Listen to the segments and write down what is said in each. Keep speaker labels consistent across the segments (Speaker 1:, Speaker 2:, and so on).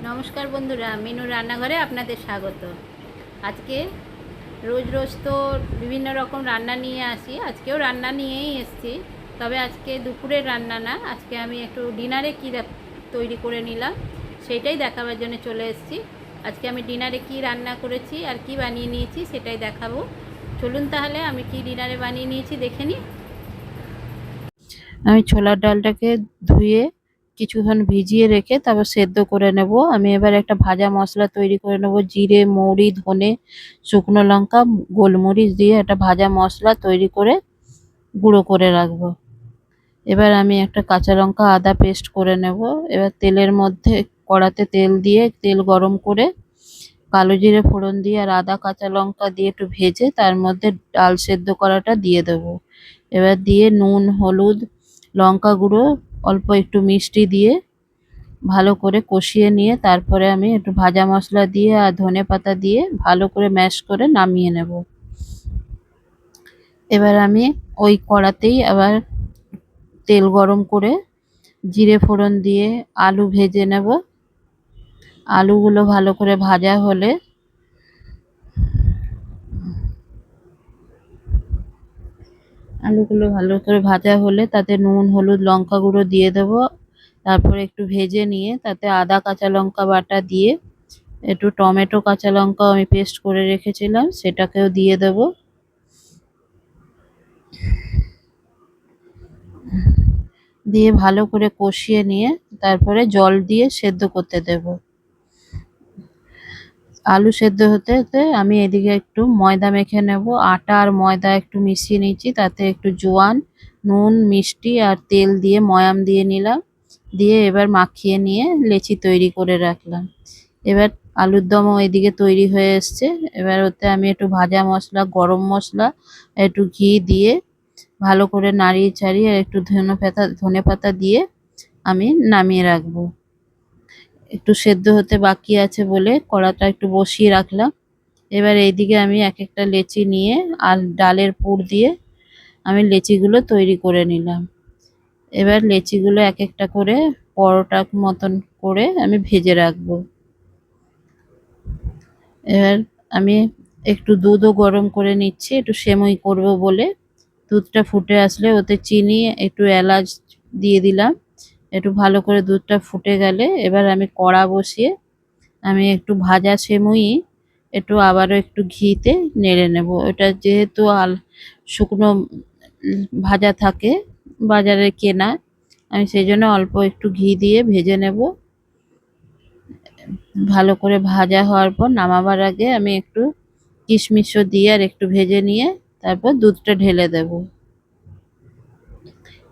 Speaker 1: নমস্কার বন্ধুরা, মিনু রান্নাঘরে আপনাদের স্বাগত। আজকে রোজ রোজ তো বিভিন্ন রকম রান্না নিয়ে আসি, আজকেও রান্না নিয়েই এসেছি। তবে আজকে দুপুরের রান্না না, আজকে আমি একটু ডিনারে কী তৈরি করে নিলাম সেটাই দেখাবার জন্য চলে এসেছি। আজকে আমি ডিনারে কি রান্না করেছি আর কি বানিয়ে নিয়েছি সেটাই দেখাবো। চলুন তাহলে আমি কি ডিনারে বানিয়ে নিয়েছি দেখে নিই। আমি ছোলার ডালটাকে ধুয়ে কিছুক্ষণ ভিজিয়ে রেখে তারপর সেদ্ধ করে নেব। আমি এবার একটা ভাজা মশলা তৈরি করে নেব। জিরে, মৌরি, ধনে, শুকনো লঙ্কা, গোলমরিচ দিয়ে একটা ভাজা মশলা তৈরি করে গুঁড়ো করে রাখবো। এবার আমি একটা কাঁচা লঙ্কা আদা পেস্ট করে নেব। এবার তেলের মধ্যে কড়াতে তেল দিয়ে তেল গরম করে কালো জিরে ফোড়ন দিয়ে আর আদা কাঁচা লঙ্কা দিয়ে একটু ভেজে তার মধ্যে ডাল সেদ্ধ করাটা দিয়ে দেবো। এবার দিয়ে নুন, হলুদ, লঙ্কা গুঁড়ো, অল্প একটু মিষ্টি দিয়ে ভালো করে কষিয়ে নিয়ে তারপরে আমি একটু ভাজা মশলা দিয়ে আর ধনেপাতা দিয়ে ভালো করে ম্যাশ করে নামিয়ে নেব। এবার আমি ওই কড়াতেই আবার তেল গরম করে জিরে ফোড়ন দিয়ে আলু ভেজে নেব। আলুগুলো ভালো করে ভাজা হলে তাতে নুন, হলুদ, লঙ্কা গুঁড়ো দিয়ে দেবো। তারপরে একটু ভেজে নিয়ে তাতে আদা কাঁচা লঙ্কা বাটা দিয়ে একটু টমেটো কাঁচা লঙ্কা আমি পেস্ট করে রেখেছিলাম সেটাকেও দিয়ে দেব। দিয়ে ভালো করে কষিয়ে নিয়ে তারপরে জল দিয়ে সেদ্ধ করতে দেব। আলু সেদ্ধ হতে হতে আমি এদিকে একটু ময়দা মেখে নেব। আটা আর ময়দা একটু মিশিয়ে নিচ্ছি, তাতে একটু জোয়ান, নুন, মিষ্টি আর তেল দিয়ে ময়াম দিয়ে নিলাম। দিয়ে এবার মাখিয়ে নিয়ে লেচি তৈরি করে রাখলাম। এবার আলুর দমও এদিকে তৈরি হয়ে এসছে। এবার ওতে আমি একটু ভাজা মশলা, গরম মশলা, একটু ঘি দিয়ে ভালো করে নাড়িয়ে চাড়িয়ে আর একটু ধনেপাতা দিয়ে আমি নামিয়ে রাখবো। একটু সেদ্ধ হতে বাকি আছে বলে কড়াটা একটু বসিয়ে রাখলাম। এবার এইদিকে আমি এক একটা লেচি নিয়ে আর ডালের পুর দিয়ে আমি লেচিগুলো তৈরি করে নিলাম। এবার লেচিগুলো এক একটা করে পরোটার মতন করে আমি ভেজে রাখবো। এবার আমি একটু দুধও গরম করে নিচ্ছি, একটু সেমাই করব বলে। দুধটা ফুটে আসলে ওতে চিনি, একটু এলাচ দিয়ে দিলাম। একটু ভালো করে দুধটা ফুটে গেলে এবার আমি কড়া বসিয়ে আমি একটু ভাজা সেমুই একটু আবারও একটু ঘিতে নেড়ে নেব। ওটা যেহেতু শুকনো ভাজা থাকে বাজারে কেনা, আমি সেই জন্য অল্প একটু ঘি দিয়ে ভেজে নেব। ভালো করে ভাজা হওয়ার পর নামাবার আগে আমি একটু কিশমিশও দিয়ে আর একটু ভেজে নিয়ে তারপর দুধটা ঢেলে দেব।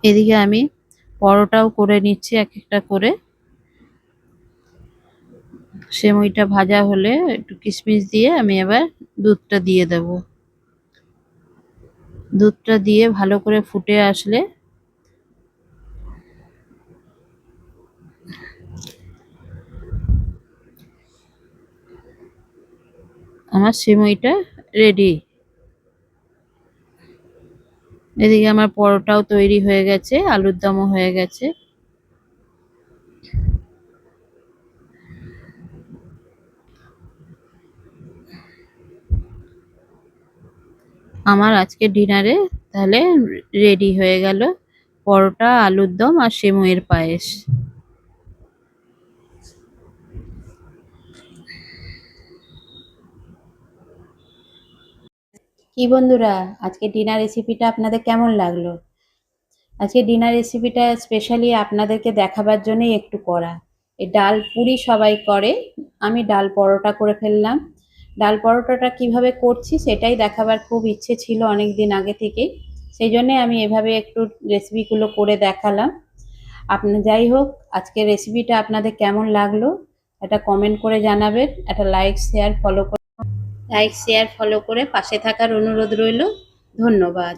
Speaker 1: এদিকে আমি পরোটাও করে নিচ্ছি এক একটা করে। সেমইটা ভাজা হলে একটু কিশমিশ দিয়ে আমি এবার দুধটা দিয়ে দেব। দুধটা দিয়ে ভালো করে ফুটে আসলে আমার সেমইটা রেডি। এদিকে আমার পরোটাও তৈরি হয়ে গেছে, আলুর দমও হয়ে গেছে। আমার আজকে ডিনারে তাহলে রেডি হয়ে গেল পরোটা, আলুর দম আর সেমইয়ের পায়েস। কি বন্ধুরা, আজকে ডিনার রেসিপিটা আপনাদের কেমন লাগলো? আজকে ডিনার রেসিপিটা স্পেশালি আপনাদেরকে দেখাবার জন্যই একটু করা। এই ডাল পুরি সবাই করে, আমি ডাল পরোটা করে ফেললাম। ডাল পরোটাটা কিভাবে করছি সেটাই দেখাবার খুব ইচ্ছে ছিল অনেক দিন আগে থেকেই, সেই জন্যে আমি এভাবে একটু রেসিপিগুলো করে দেখালাম। যাই হোক, আজকের রেসিপিটা আপনাদের কেমন লাগলো একটা কমেন্ট করে জানাবেন। একটা লাইক শেয়ার ফলো করে পাশে থাকার অনুরোধ রইল। ধন্যবাদ।